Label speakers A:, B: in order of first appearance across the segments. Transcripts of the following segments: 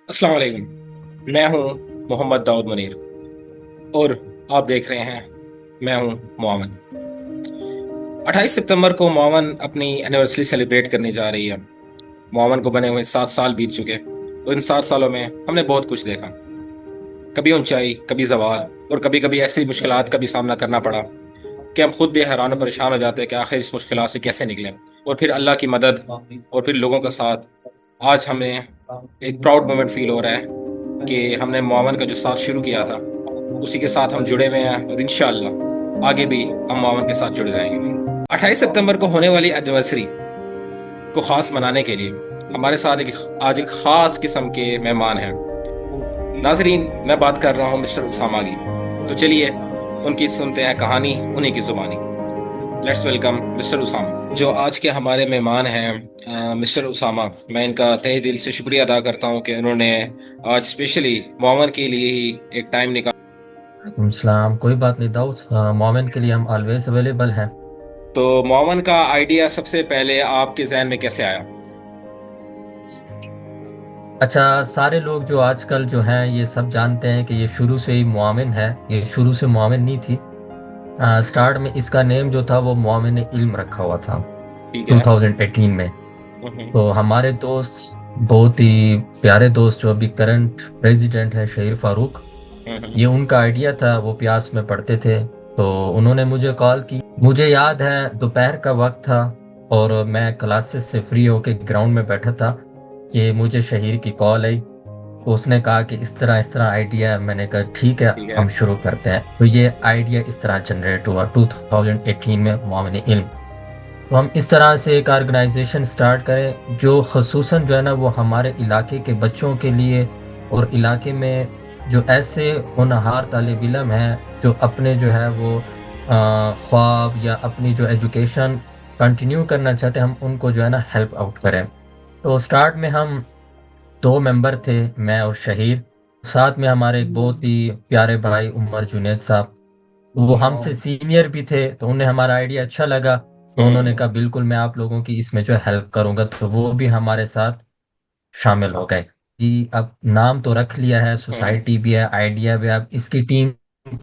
A: अस्सलाम वालेकुम। मैं हूं मोहम्मद दाऊद मुनीर और आप देख रहे हैं मैं हूं मुआवन। 28 सितंबर को मुआवन अपनी एनिवर्सरी सेलिब्रेट करने जा रही है। मुआवन को बने हुए 7 साल बीत चुके और इन 7 सालों में हमने बहुत कुछ देखा। कभी ऊंचाई, कभी जवाल और कभी कभी ऐसी मुश्किलात का भी सामना करना पड़ा कि हम खुद भी हैरान और परेशान हो जाते हैं कि आखिर इस मुश्किलात से कैसे निकलें। और फिर अल्लाह की मदद और फिर लोगों का साथ, आज हमें एक प्राउड मोमेंट फील हो रहा है कि हमने मुआवन का जो साथ शुरू किया था उसी के साथ हम जुड़े हुए हैं और इंशाअल्लाह आगे भी हम मुआवन के साथ जुड़े रहेंगे। 28 सितंबर को होने वाली एनिवर्सरी को खास मनाने के लिए हमारे साथ आज एक खास किस्म के मेहमान हैं। नाजरीन, मैं बात कर रहा हूँ मिस्टर उसामा की। तो चलिए उनकी सुनते हैं कहानी उन्हीं की जुबानी। लेट्स वेलकम मिस्टर उसामा जो आज के हमारे मेहमान हैं। मिस्टर उसामा, मैं इनका तहे दिल से शुक्रिया अदा करता हूँ कि उन्होंने आज स्पेशली मोमन के लिए ही एक टाइम निकाला।
B: सलाम। कोई बात नहीं दाऊद, मोमिन के लिए हम ऑलवेज अवेलेबल हैं।
A: तो मोमन का आइडिया सबसे पहले आपके जहन में कैसे आया?
B: अच्छा, सारे लोग जो आजकल जो हैं ये सब जानते हैं कि ये शुरू से ही मोमिन है। ये शुरू से मोमिन नहीं थी। स्टार्ट में इसका नेम जो था वो मोमिन इल्म रखा हुआ था
A: ठीक है।
B: 2018 में।
A: हम्म।
B: तो हमारे दोस्त, बहुत ही प्यारे दोस्त जो अभी करंट प्रेसिडेंट है, शहीर फारूक,
A: हम्म।
B: ये उनका आइडिया था। वो प्यास में पढ़ते थे तो उन्होंने मुझे कॉल की। मुझे याद है दोपहर का वक्त था और मैं क्लासेस से फ्री होके ग्राउंड में बैठा था कि मुझे शहीर की कॉल आई। तो उसने कहा कि इस तरह आइडिया है। मैंने कहा ठीक है,
A: ठीक है।
B: हम शुरू करते हैं। तो ये आइडिया इस तरह जनरेट हुआ 2018 में, मोमिन इल्म। तो हम इस तरह से एक ऑर्गेनाइजेशन स्टार्ट करें जो खसूसन जो है ना वो हमारे इलाके के बच्चों के लिए, और इलाके में जो ऐसे होनहार तालिब इल्म हैं जो अपने जो है वो ख्वाब या अपनी जो एजुकेशन कंटिन्यू करना चाहते हैं, हम उनको जो है ना हेल्प आउट करें। तो स्टार्ट में हम दो मेंबर थे, मैं और शहीर। साथ में हमारे एक बहुत ही प्यारे भाई उमर जुनेद साहब। वो हमसे सीनियर भी थे तो उन्हें हमारा आइडिया अच्छा लगा। तो उन्होंने
A: हम्म।
B: कहा बिल्कुल मैं आप लोगों की इसमें जो हेल्प करूंगा। तो वो भी हमारे साथ शामिल हो गए कि अब नाम तो रख लिया है,
A: हम्म।
B: सोसाइटी भी है, आइडिया भी है, अब इसकी टीम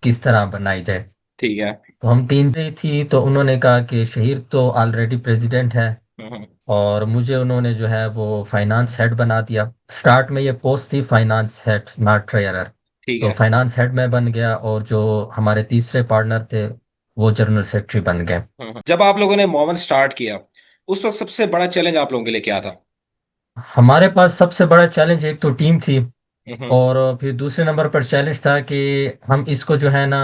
B: किस तरह बनाई जाए।
A: ठीक है।
B: तो हम तीन ही थी। तो उन्होंने कहा कि शहीर तो ऑलरेडी प्रेसिडेंट है
A: हम्म।
B: और मुझे उन्होंने जो है वो फाइनेंस हेड बना दिया। स्टार्ट में ये पोस्ट थी फाइनेंस हेड, नॉट ट्रेजरर।
A: ठीक
B: तो
A: है।
B: फाइनेंस हेड में बन गया और जो हमारे तीसरे पार्टनर थे वो जनरल सेक्रेटरी बन गए।
A: जब आप लोगों ने मोमन स्टार्ट किया उस वक्त सबसे बड़ा चैलेंज आप लोगों के लिए क्या था?
B: हमारे पास सबसे बड़ा चैलेंज एक तो टीम थी,
A: हम्म।
B: और फिर दूसरे नंबर पर चैलेंज था कि हम इसको जो है ना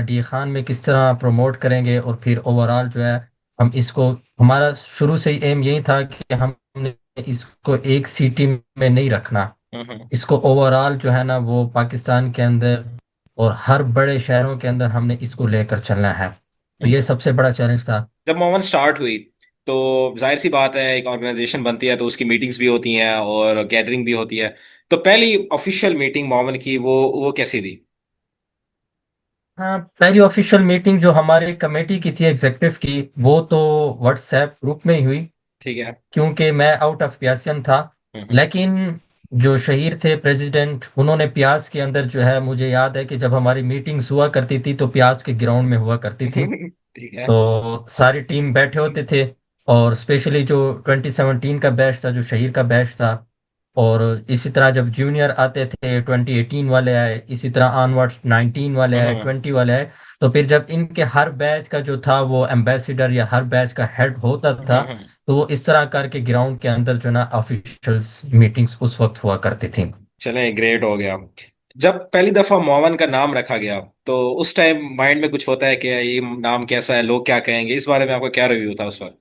B: डी खान में किस तरह प्रमोट करेंगे। और फिर ओवरऑल जो है हम इसको, हमारा शुरू से ही एम यही था कि हमने इसको एक सिटी में नहीं रखना।
A: हम्म।
B: इसको ओवरऑल जो है ना वो पाकिस्तान के अंदर और हर बड़े शहरों के अंदर हमने इसको लेकर चलना है। तो ये
A: हम्म।
B: सबसे बड़ा चैलेंज था।
A: जब मोमन स्टार्ट हुई तो जाहिर सी बात है एक ऑर्गेनाइजेशन बनती है तो उसकी मीटिंग्स भी होती हैं और गैदरिंग भी होती है। तो पहली ऑफिशियल मीटिंग मोमन की वो कैसी थी?
B: हाँ, पहली ऑफिशियल मीटिंग जो हमारी कमेटी की थी एग्जीक्यूटिव की, वो तो व्हाट्सएप ग्रुप में ही हुई,
A: ठीक है।
B: क्योंकि मैं आउट ऑफ प्यासियन था।
A: हम्म।
B: लेकिन जो शहीर थे प्रेसिडेंट, उन्होंने प्यास के अंदर जो है, मुझे याद है कि जब हमारी मीटिंग्स हुआ करती थी तो प्यास के ग्राउंड में हुआ करती थी।
A: ठीक है।
B: तो सारी टीम बैठे होते थे, और स्पेशली जो 2017 का बैच था, जो शहीर का बैच था, और इसी तरह जब जूनियर आते थे 2018 वाले आए, इसी तरह ऑनवर्ड्स 19 वाले आए,
A: हम्म।
B: 20 वाले आए। तो फिर जब इनके हर बैच का जो था वो एम्बेसडर या हर बैच का हेड होता था,
A: हम्म।
B: तो वो इस तरह करके ग्राउंड के अंदर जो ना ऑफिशियल्स मीटिंग्स उस वक्त हुआ करती थी।
A: चले, ग्रेट हो गया। जब पहली दफा मोमन का नाम रखा गया तो उस टाइम माइंड में कुछ होता है कि ये नाम कैसा है, लोग क्या कहेंगे, इस बारे में आपका क्या रिव्यू था उस वक्त?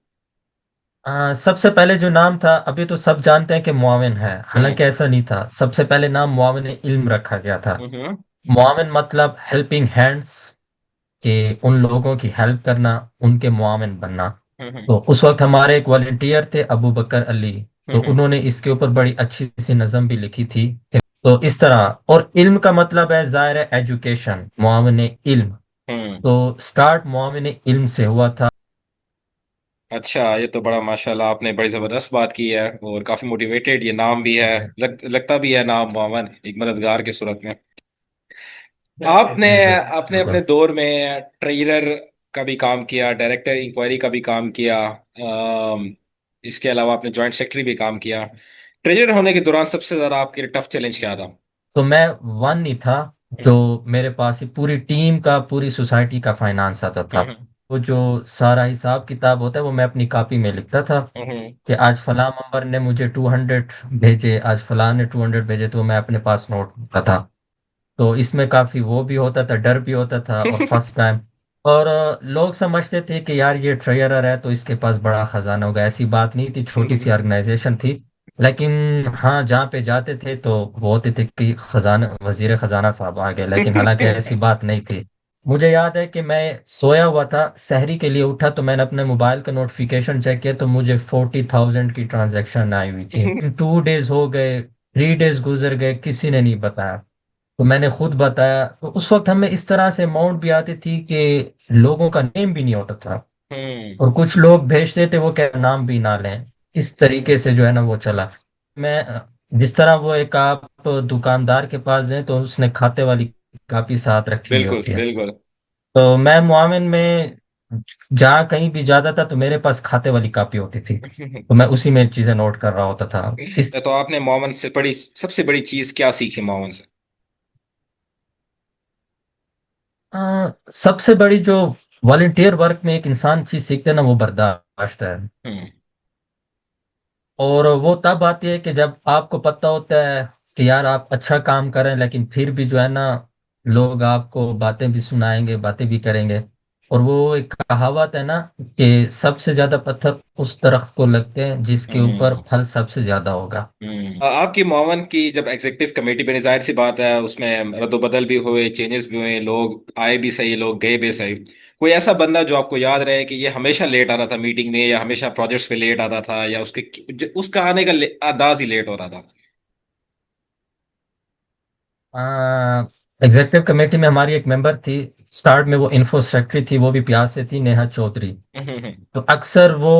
B: सबसे पहले जो नाम था, अभी तो सब जानते हैं कि मुआविन है,
A: हम्म।
B: हालांकि ऐसा नहीं था। सबसे पहले नाम मुआविन इल्म रखा गया था।
A: हम्म।
B: मुआविन मतलब हेल्पिंग हैंड्स, कि उन लोगों की हेल्प करना, उनके मुआविन बनना।
A: हम्म।
B: तो उस वक्त हमारे एक वॉलंटियर थे अबू बकर अली, तो
A: हम्म।
B: उन्होंने इसके ऊपर बड़ी अच्छी सी नज़म भी लिखी थी। तो इस तरह, और इल्म का मतलब है ज़ाहिर है एजुकेशन, मुआविन इल्म।
A: हम्म।
B: तो स्टार्ट मुआविन इल्म से हुआ था।
A: अच्छा, ये तो बड़ा माशाल्लाह, आपने बड़ी जबरदस्त बात की है और काफी मोटिवेटेड ये नाम भी है। लगता भी है नाम मोहम्मद एक मददगार के सूरत में। आपने अपने अपने
B: बिल्कुल।
A: दौर में ट्रेलर का भी काम किया, डायरेक्टर इंक्वायरी का भी काम किया, इसके अलावा आपने जॉइंट सेक्रेटरी भी काम किया। ट्रेलर होने के दौरान सबसे ज्यादा आपके लिए टफ चैलेंज क्या था?
B: तो मैं वन ही था जो
A: हम्म।
B: मेरे पास ही पूरी टीम का पूरी सोसाइटी का फाइनेंस आता था।
A: हम्म।
B: वो जो सारा हिसाब किताब होता है वो मैं अपनी कॉपी में लिखता था
A: हम्म।
B: कि आज फलां मेंबर ने मुझे 200 भेजे, आज फलां ने 200 भेजे, तो मैं अपने पास नोट करता था। तो इसमें काफी वो भी होता था, डर भी होता था, और फर्स्ट टाइम। और लोग समझते थे कि यार ये ट्रेजरर है तो इसके पास बड़ा खजाना होगा। ऐसी बात नहीं थी, छोटी सी ऑर्गेनाइजेशन थी। लेकिन हाँ, जहाँ पे जाते थे तो वो होते थे कि खजाना, वजीर खजाना साहब आ गए, लेकिन हालांकि ऐसी बात नहीं थी। मुझे याद है कि मैं सोया हुआ था, सहरी के लिए उठा तो मैंने अपने मोबाइल का नोटिफिकेशन चेक किया तो मुझे 40,000 की ट्रांजैक्शन आई हुई थी। 2 डेज हो गए, 3 डेज गुजर गए, किसी ने नहीं बताया। तो मैंने खुद बताया, तो उस वक्त हमें इस तरह से अमाउंट भी आती थी कि लोगों का नेम भी नहीं होता था।
A: हम्म।
B: और कुछ लोग भेजते थे वो क्या नाम भी ना लें। इस तरीके से जो है ना वो चला। मैं जिस तरह वो एक आप दुकानदार के पास जाए तो उसने खाते वाली कापी साथ रखी हुई
A: बिल्कुल
B: होती है।
A: बिल्कुल।
B: तो मैं मुआविन में जहाँ कहीं भी जाता था तो मेरे पास खाते वाली कापी होती थी, तो मैं उसी में चीजें नोट कर रहा होता था। इस
A: तो आपने मोहम्मद से बड़ी सबसे बड़ी चीज क्या सीखी मोहम्मद से?
B: सबसे बड़ी जो वॉलेंटियर वर्क में एक इंसान चीज सीखते हैं ना, वो बर्दाश्त है।
A: हम्म।
B: और वो तब आती है कि जब आपको पता होता है कि यार आप अच्छा काम करें, लेकिन फिर भी जो है ना लोग आपको बातें भी सुनाएंगे, बातें भी करेंगे। और वो एक कहावत है ना कि सबसे ज्यादा पत्थर उस दरख्त को लगते हैं जिसके ऊपर
A: हम्म।
B: फल सबसे ज्यादा होगा।
A: आपकी मोमन की जब एग्जीक्यूटिव कमेटी बनी, जाहिर सी बात है उसमें रद्दोबदल भी हुए, चेंजेस भी हुए, लोग आए भी सही, लोग गए भी सही। कोई ऐसा बंदा जो आपको याद रहे कि ये हमेशा लेट आता था मीटिंग में, या हमेशा प्रोजेक्ट्स पे लेट आता था, या उसका आने का अंदाज ही लेट होता था?
B: एग्जेक्टिव कमेटी में हमारी एक मेंबर थी, स्टार्ट में वो इन्फो सेक्रेटरी थी, वो भी प्यार से थी, नेहा चौधरी।
A: हम्म।
B: तो अक्सर वो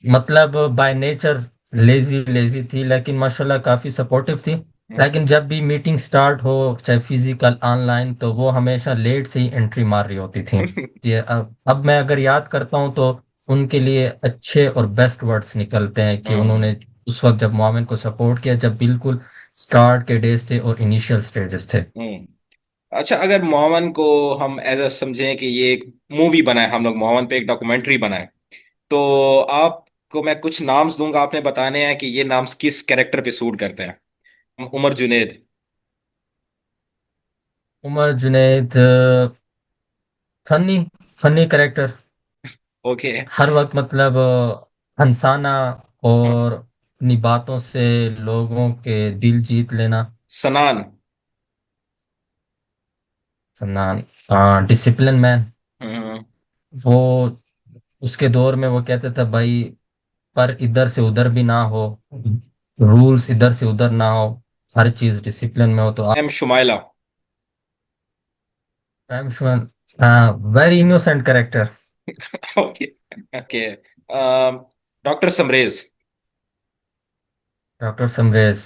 B: मतलब बाय नेचर लेजी लेजी थी, लेकिन माशाल्लाह काफी सपोर्टिव थी। लेकिन जब भी मीटिंग स्टार्ट हो, चाहे फिजिकल ऑनलाइन, तो वो हमेशा लेट से ही एंट्री मार रही होती थी। ये अब मैं अगर याद करता हूँ तो उनके लिए अच्छे और बेस्ट वर्ड्स निकलते हैं कि
A: हम्म।
B: उन्होंने उस वक्त जब मोमिन को सपोर्ट किया, जब बिल्कुल स्टार्ट के डेज थे और इनिशियल स्टेजेस थे।
A: हम्म। अच्छा, अगर मोहम्मद को हम एज अ समझें कि ये एक मूवी बनाए, हम लोग मोहम्मद पे एक डॉक्यूमेंट्री बनाए, तो आपको मैं कुछ नाम्स दूंगा, आपने बताने हैं कि ये नाम्स किस कैरेक्टर पे सूट करते हैं। Umar Junaid.
B: Umar Junaid, funny funny character.
A: Okay.
B: हर वक्त मतलब हंसाना और अपनी बातों से लोगों के दिल जीत लेना।
A: सनान।
B: सन्नान, डिसिप्लिन मैन।
A: हम्म।
B: वो उसके दौर में वो कहते थे भाई, पर इधर से उधर भी ना हो, रूल्स इधर से उधर ना हो, हर चीज डिसिप्लिन में हो तो आप।
A: M Shumaila.
B: Very innocent character.
A: Okay. Okay. Doctor Samresh.
B: Doctor Samresh,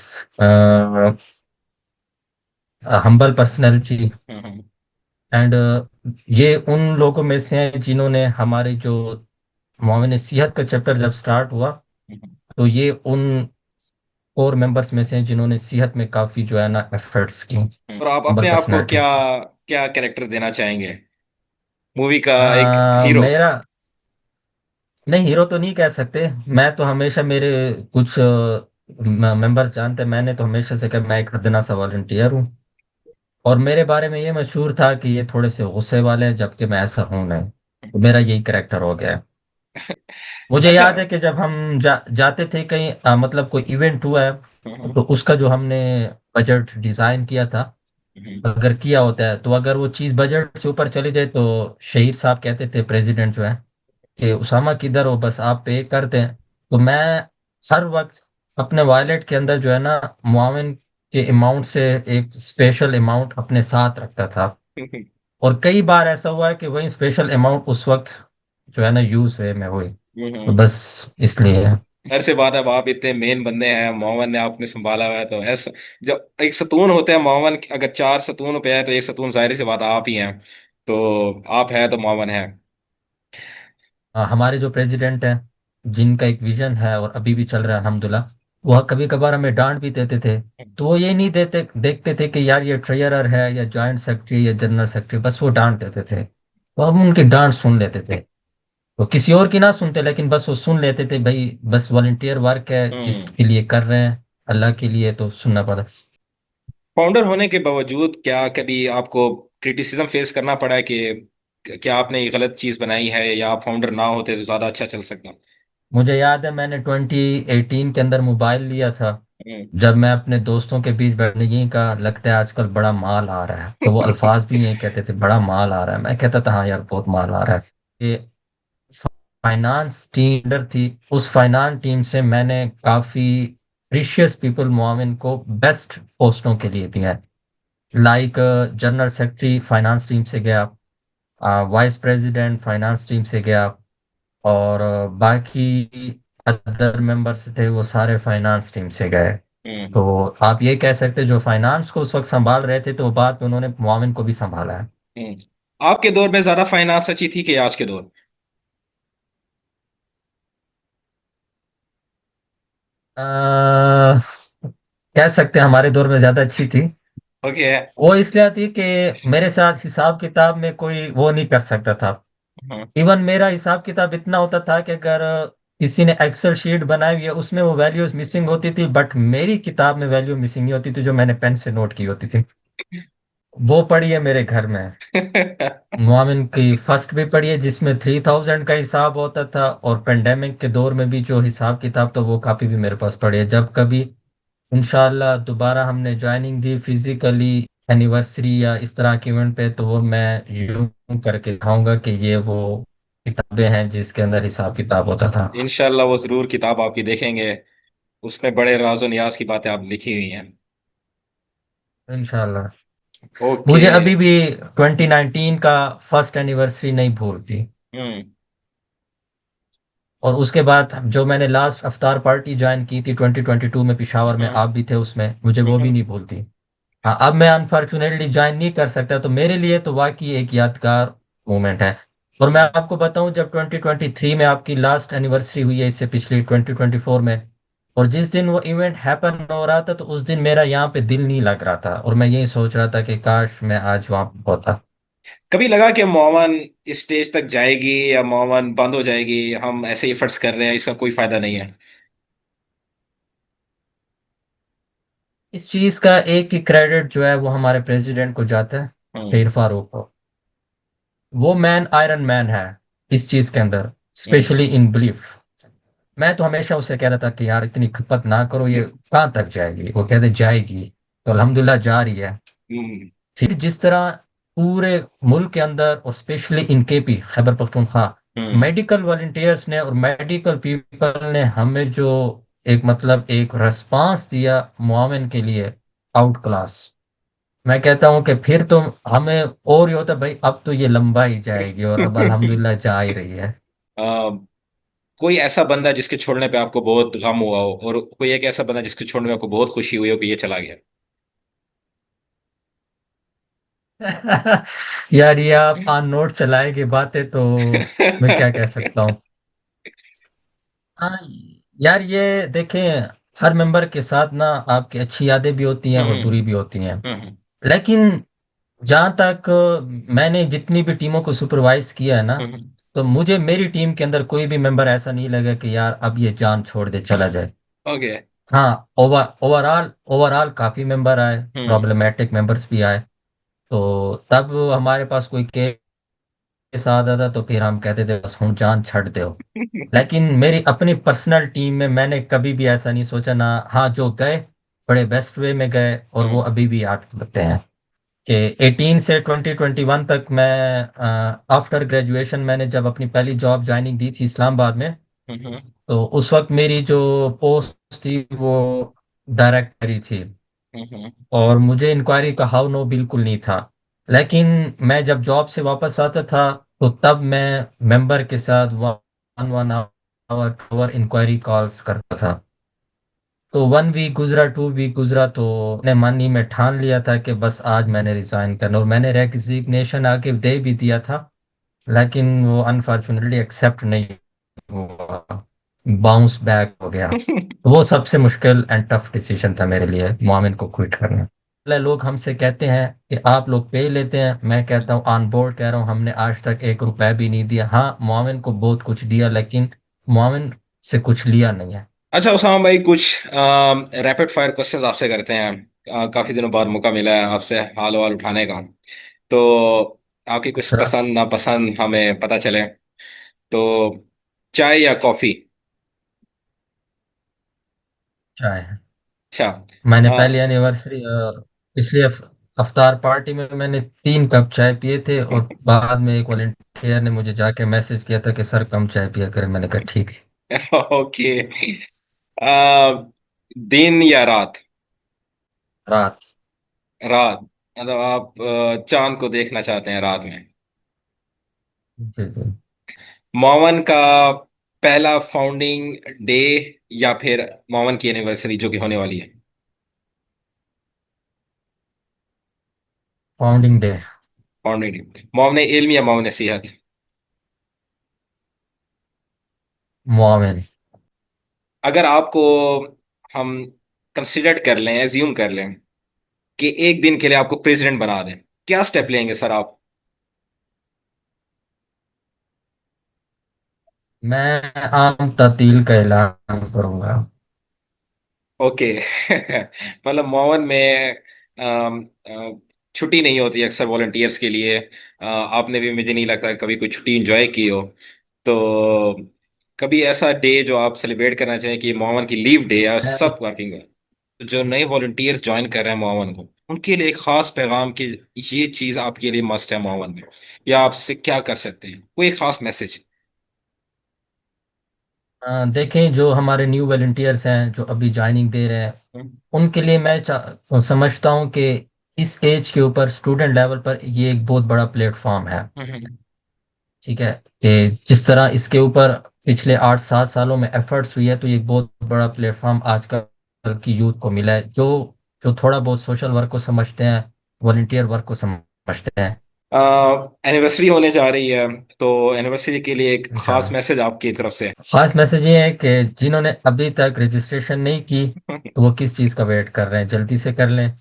B: humble personality.
A: Hmm.
B: And ये उन लोगों में से हैं जिन्होंने हमारे जो मुआविन सिहत का चैप्टर जब स्टार्ट हुआ, तो ये उन कोर मेंबर्स में से हैं जिन्होंने सेहत में काफी जो है ना एफर्ट्स की।
A: और आप
B: हम्बल
A: अपने आप को
B: पर्सनैलिटी।
A: क्या क्या कैरेक्टर देना चाहेंगे मूवी का एक हीरो?
B: मेरा, नहीं हीरो तो नहीं कह सकते। मैं तो हमेशा, मेरे कुछ मेंबर्स जानते हैं, मैंने तो हमेशा से कहा मैं एक अदना सा वॉलंटियर हूँ। और मेरे बारे में ये मशहूर था कि ये थोड़े से गुस्से वाले हैं, जबकि मैं ऐसा हूं नहीं। तो मेरा यही करेक्टर हो गया है। मुझे
A: अच्छा।
B: याद है कि जब हम जाते थे कहीं, मतलब कोई इवेंट हुआ है,
A: हम्म।
B: तो उसका जो हमने बजट डिजाइन किया था,
A: हम्म।
B: अगर किया होता है तो अगर वो चीज बजट से ऊपर चली जाए तो शहीद साहब कहते थे, प्रेसिडेंट जो है, कि उसामा किधर हो, बस आप पे कर दें। तो मैं हर वक्त अपने वॉलेट के अंदर जो है ना मुआविन के अमाउंट से एक स्पेशल अमाउंट अपने साथ रखता था। और कई बार ऐसा हुआ है कि वही स्पेशल अमाउंट उस वक्त जो है ना यूज वे में हुई। तो
A: हम्म।
B: बस इसलिए।
A: हर से बात है, अब आप इतने मेन बंदे हैं, मोहम्मद ने आपने संभाला हुआ है, तो ऐसा जब एक सतून होते हैं मोहम्मद, अगर चार सतून पे है तो एक सतून जाहिर सी बात है आप ही हैं। तो आप है तो मोहम्मद है।
B: हमारे जो प्रेसिडेंट हैं, जिनका एक विजन है और अभी भी चल रहा है अल्हम्दुलिल्लाह, वह कभी कभार हमें डांट भी देते थे। तो वो ये नहीं देते देखते थे कि यार ये ट्रेजरर है या जॉइंट सेक्रेटरी या जनरल सेक्रेटरी, बस वो डांट देते थे, तो हम उनकी डांट सुन लेते थे। वो किसी और की ना सुनते, लेकिन बस वो सुन लेते थे, भाई बस वॉलंटियर वर्क है
A: हम्म।
B: जिसके लिए कर रहे हैं, अल्लाह के लिए, तो सुनना पड़ा।
A: फाउंडर होने के बावजूद क्या कभी आपको क्रिटिसिज्म फेस करना पड़ा है कि क्या आपने ये गलत चीज बनाई है, या आप फाउंडर ना होते तो ज्यादा अच्छा चल सकता?
B: मुझे याद है मैंने 2018 के अंदर मोबाइल लिया था।
A: हम्म। जब
B: जब मैं अपने दोस्तों के बीच बैठने, यही का लगता है आजकल बड़ा माल आ रहा है, तो वो अल्फाज भी यही कहते थे, बड़ा माल आ रहा है। मैं कहता था हाँ यार बहुत माल आ रहा है। ये फाइनेंस टीम लीडर थी, उस फाइनेंस टीम से मैंने काफी प्रीशियस पीपल मोमिन को बेस्ट पोस्टों के लिए दिया है। Like general secretary finance team से गया, वाइस प्रेसिडेंट फाइनेंस टीम से गया, और बाकी अदर मेंबर्स थे वो सारे फाइनेंस टीम से गए।
A: हम्म।
B: तो आप ये कह सकते हैं जो फाइनेंस को उस वक्त संभाल रहे थे, तो बाद में उन्होंने मुआविन को भी संभाला है।
A: हम्म। आपके दौर में ज्यादा फाइनेंस अच्छी थी कि आज के दौर?
B: अह, कह सकते हैं हमारे दौर में ज्यादा अच्छी थी।
A: ओके।
B: वो इसलिए थी कि मेरे साथ हिसाब किताब में कोई वो नहीं कर सकता था।
A: हम्म।
B: इवन मेरा हिसाब किताब इतना होता था कि अगर किसी ने एक्सेल शीट बनाई हुई है उसमें वो वैल्यूज मिसिंग होती थी, बट मेरी किताब में वैल्यू मिसिंग नहीं होती थी, जो मैंने पेन से नोट की होती थी। वो पड़ी है मेरे घर में। मुआमिन की फर्स्ट भी पड़ी है जिसमें 3000 का हिसाब होता था, और पेंडेमिक के दौर में भी जो हिसाब किताब, तो वो कापी भी मेरे पास पड़ी है। जब कभी इंशाल्लाह दोबारा हमने ज्वाइनिंग दी फिजिकली, एनिवर्सरी या इस तरह के इवेंट पे, तो वो मैं यूं करके दिखाऊंगा कि ये वो किताबें हैं जिसके अंदर हिसाब किताब होता था।
A: इंशाल्लाह वो जरूर किताब आपकी देखेंगे, उसमें बड़े राज और नियाज की बातें आप लिखी हुई हैं।
B: इंशाल्लाह।
A: ओके।
B: मुझे अभी भी 2019 का फर्स्ट एनिवर्सरी नहीं भूलती।
A: हम्म।
B: और उसके बाद जो मैंने लास्ट अफ्तार पार्टी ज्वाइन की थी 2022 में पिशावर में,
A: हम्म।
B: आप भी थे उसमें, मुझे वो भी
A: हम्म।
B: नहीं भूलती। हाँ, अब मैं अनफॉर्चुनेटली ज्वाइन नहीं कर सकता, तो मेरे लिए तो वाकई एक यादगार मोमेंट है। और मैं
A: हम्म।
B: आपको बताऊं, जब 2023 में आपकी लास्ट एनिवर्सरी हुई है, इससे पिछली 2024 में, और जिस दिन वो इवेंट हैपन हो रहा था, तो उस दिन मेरा यहाँ पे दिल नहीं लग रहा था, और मैं यही सोच रहा था कि काश मैं आज वहां पे होता।
A: कभी लगा कि मोमन इस स्टेज तक जाएगी या मोमन बंद हो जाएगी, हम ऐसे ही एफर्ट्स कर रहे हैं, इसका कोई फायदा नहीं है?
B: इस चीज का एक ही क्रेडिट जो है वो हमारे प्रेसिडेंट को जाता है,
A: हम्म।
B: शेर फारूक को। वो मैन आयरन मैन है इस चीज के अंदर,
A: हम्म।
B: Specially in belief. मैं तो हमेशा उससे कह रहा था कि यार इतनी खपत ना करो, ये कहाँ तक जाएगी, वो कहते जाएगी, तो अल्हम्दुलिल्लाह जा रही है।
A: हम्म।
B: फिर जिस तरह पूरे मुल्क के अंदर और specially in KP Khyber Pakhtunkhwa
A: hmm.
B: Medical volunteers ने और मेडिकल पीपल ने हमें जो एक मतलब एक रिस्पांस दिया मुआविन के लिए, आउट क्लास। मैं कहता हूँ कि फिर तो हमें और ये होता भाई अब तो ये लंबा ही जाएगी, और अब अल्हम्दुलिल्लाह जा ही रही है।
A: आ, कोई ऐसा बंदा जिसके छोड़ने पे आपको बहुत गम हुआ हो, और कोई एक ऐसा बंदा जिसके छोड़ने में आपको बहुत खुशी हुई हो कि ये चला गया?
B: यार ये आप ऑन नोट चलाएंगे बातें, तो मैं क्या कह सकता हूँ। हाँ यार, ये देखें, हर मेंबर के साथ ना आपकी अच्छी यादें भी होती हैं और
A: हम्म।
B: बुरी भी होती हैं।
A: हम्म।
B: लेकिन जहाँ तक मैंने जितनी भी टीमों को सुपरवाइज किया है ना,
A: हम्म।
B: तो मुझे मेरी टीम के अंदर कोई भी मेंबर ऐसा नहीं लगा कि यार अब ये जान छोड़ दे चला जाए।
A: ओके।
B: हाँ, ओवरऑल ओवरऑल काफी मेंबर आए,
A: हम्म।
B: प्रॉब्लमेटिक मेंबर्स भी आए। तो तब हमारे पास कोई केस आता था, तो फिर हम कहते थे बस हूँ जान छੱਡ दो। लेकिन मेरी अपनी पर्सनल टीम में मैंने कभी भी ऐसा नहीं सोचा ना। हाँ, जो गए बड़े बेस्ट वे में गए, और वो
A: हम्म।
B: अभी भी याद करते हैं कि 18 से 2021 तक मैं, आफ्टर ग्रेजुएशन मैंने जब अपनी पहली जॉब ज्वाइनिंग दी थी इस्लामाबाद में,
A: हम्म।
B: तो उस वक्त मेरी जो पोस्ट थी वो डायरेक्टरी थी,
A: हम्म।
B: और मुझे इंक्वायरी का हाउ नो बिल्कुल नहीं था। लेकिन मैं जब जॉब से वापस आता था, तो तब मैं मेंबर के साथ one one hour enquiry calls करता था। तो 1 वीक गुजरा, 2 वीक गुजरा, तो मैंने मन ही में ठान लिया था कि बस आज मैंने रिजाइन करना, और मैंने रेजिग्नेशन आके दे भी दिया था। लेकिन वो अनफॉर्चुनेटली एक्सेप्ट नहीं हुआ, बाउंस बैक हो गया। तो वो सबसे मुश्किल एंड टफ डिसीजन था मेरे लिए, मोमिन को क्विट करना। पहले लोग हमसे कहते हैं कि आप लोग पे लेते हैं, मैं कहता हूँ ऑन बोर्ड कह रहा हूँ, हमने आज तक 1 रुपए भी नहीं दिया। हाँ, मोमिन को बहुत कुछ दिया, लेकिन मोमिन से कुछ लिया नहीं है।
A: अच्छा उसामा भाई, कुछ रैपिड फायर क्वेश्चंस आपसे करते हैं। काफी दिनों बाद मौका मिला है आपसे हाल वाल उठाने का, तो आपकी कुछ
B: दूसरा,
A: पसंद नापसंद हमें पता चले। तो चाय या कॉफी?
B: चाय है।
A: अच्छा।
B: मैंने
A: आ,
B: पहली एनिवर्सरी, पिछली अफ्तार पार्टी में मैंने 3 कप चाय पिए थे, और बाद में एक वॉलंटियर ने मुझे जाके मैसेज किया था कि सर कम चाय पिया करें। मैंने कहा ठीक है।
A: ओके। आ, दिन या रात?
B: रात।
A: रात, मतलब आप चांद को देखना चाहते हैं रात में।
B: जी जी।
A: मौवन का पहला फाउंडिंग डे या फिर मौवन की एनिवर्सरी जो कि होने वाली है?
B: Founding day.
A: Founding day. मौवन इल्म या मौवन सेहत?
B: मोमिन।
A: अगर आपको हम कंसिडर कर लें, एज्यूम कर लें कि एक दिन के लिए आपको प्रेसिडेंट बना दें, क्या स्टेप लेंगे सर आप?
B: मैं आम तातील का ऐलान करूंगा।
A: ओके। मतलब मौवन में छुट्टी नहीं होती अक्सर वॉलंटियर्स के लिए। आपने भी, मुझे नहीं लगता कभी कोई छुट्टी एंजॉय की हो। तो कभी ऐसा डे जो आप सेलिब्रेट करना चाहें कि मौवन की लीव डे या
B: मैं
A: सब वर्किंग है? तो जो नए वॉलंटियर्स ज्वाइन कर रहे हैं मौवन को, उनके लिए एक खास पैगाम की ये चीज आपके लिए मस्ट है मौवन में, या आपसे क्या कर सकते हैं, कोई खास मैसेज?
B: देखें, जो हमारे न्यू वॉलंटियर्स हैं जो अभी ज्वाइनिंग दे रहे हैं, उनके लिए मैं समझता हूं कि इस एज के ऊपर स्टूडेंट लेवल पर ये एक बहुत बड़ा प्लेटफॉर्म है। ठीक है, कि जिस तरह इसके ऊपर पिछले 8-7 सालों में एफर्ट्स हुई है, तो ये एक बहुत बड़ा प्लेटफॉर्म आजकल की यूथ को मिला है, जो जो थोड़ा बहुत सोशल वर्क को समझते हैं, वॉलंटियर वर्क को समझते हैं।
A: एनिवर्सरी होने जा रही है, तो एनिवर्सरी के लिए एक खास
B: इंशाल्लाह।
A: मैसेज आपकी तरफ से?
B: खास मैसेज ये है कि जिन्होंने अभी तक रजिस्ट्रेशन नहीं की, तो वो किस चीज़ का वेट कर रहे हैं, जल्दी से कर लें,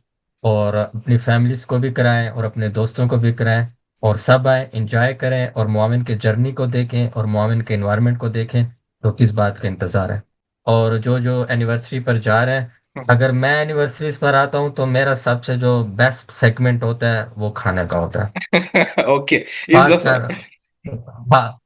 B: और अपनी फैमिलीज को भी कराएं और अपने दोस्तों को भी कराएं, और सब आए इंजॉय करें और मोमिन के जर्नी को देखें और मोमिन के एनवायरनमेंट को देखें। तो किस बात का इंतज़ार है। और जो जो एनिवर्सरी पर जा रहे हैं, अगर मैं एनिवर्सरीज पर आता हूँ तो मेरा सबसे जो बेस्ट सेगमेंट होता है वो खाने का होता है।
A: ओके। इस दफा।
B: खासकर, हाँ,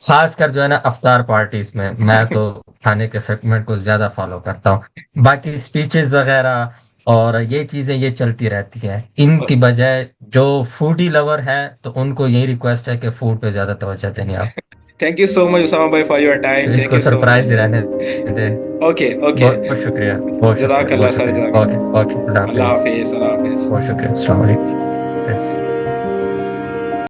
B: खासकर जो है ना अफ्तार पार्टीज में मैं तो खाने के सेगमेंट को ज्यादा फॉलो करता हूँ। बाकी स्पीचेस वगैरह और ये चीजें ये चलती रहती हैं, इनकी बजाय जो फूडी लवर है तो उनको यही रिक्वेस्ट है कि फूड पे ज्यादा तवज्जो देनी आप।
A: Thank you so much Usama भाई फॉर योर
B: तो
A: टाइम, थैंक
B: इसको
A: यू सो मच।
B: सरप्राइज ही रहने दे।
A: Okay okay.
B: बहुत बहुत शुक्रिया, बहुत शुक्रिया,
A: जज़ाकल्लाह
B: बहुत
A: सर,
B: शुक्रिया। ओके
A: जज़ाकल्लाह।
B: ओके, अल्लाह
A: अल्लाह
B: हाफिज।
A: हाफिज, अल्लाह हाफिज।
B: बहुत शुक्रिया, अस्सलाम वालेकुम।